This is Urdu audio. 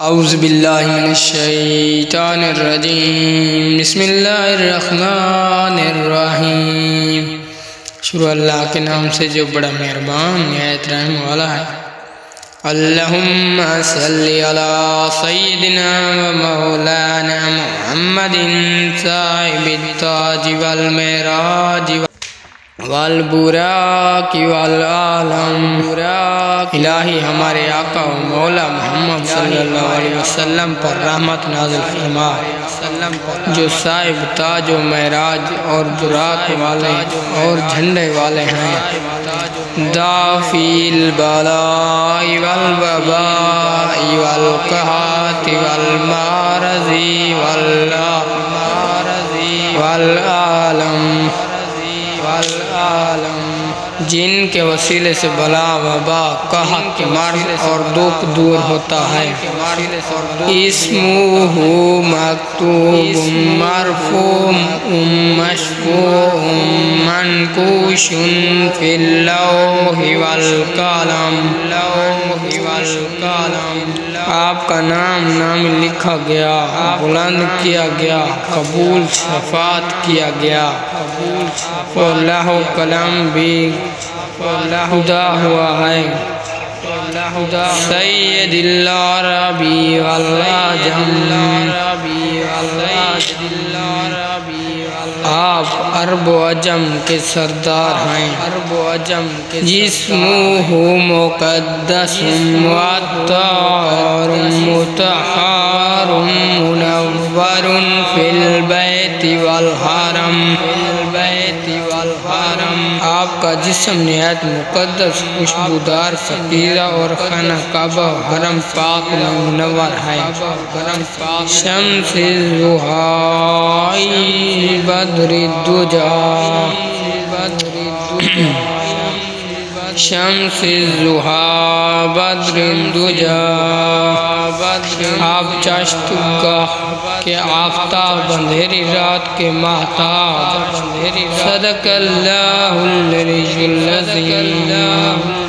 اعوذ باللہ من الشیطان الرجیم بسم اللہ الرحمن الرحیم۔ شروع اللہ کے نام سے جو بڑا مہربان نہایت رحم والا ہے۔ اللہم صلی علی سیدنا و مولانا محمد صاحب التاج والمعراج والبراق والعالم۔ الہی ہمارے آقا و مولا محمد صلی اللہ علیہ وسلم پر رحمت نازل فرما، جو صاحب تاج و معراج اور براق والے اور جھنڈے والے ہیں، دافی البلاء والوباء والقحط والمارض والعالم، جن کے وسیلے سے بلا وبا قحط مرض اور دکھ دور ہوتا ہے۔ اسمہ مکتوب مرفوع مشفوع منقوش فی اللوح والقلم۔ آپ کا نام لکھا گیا، بلند کیا گیا، قبول شفاعت کیا گیا، اور لوح و قلم بھی خدا ہوا ہے۔ سید العربی والعجم، آپ عرب و عجم کے سردار ہیں۔ جسمہ مقدس معطر مطہر منور فی البیت والحرم۔ آپ کا جسم نہایت مقدس، خوشبودار، سکیرہ اور خانہ کعبہ و حرم پاک میں منور ہے۔ شمس الضحیٰ بدر الدجیٰ، شمس الضحیٰ بدر الدجیٰ، آپ چاشت گاہ کے آفتاب، اندھیری رات کے ماہتاب۔ صدق اللہ العلی العظیم۔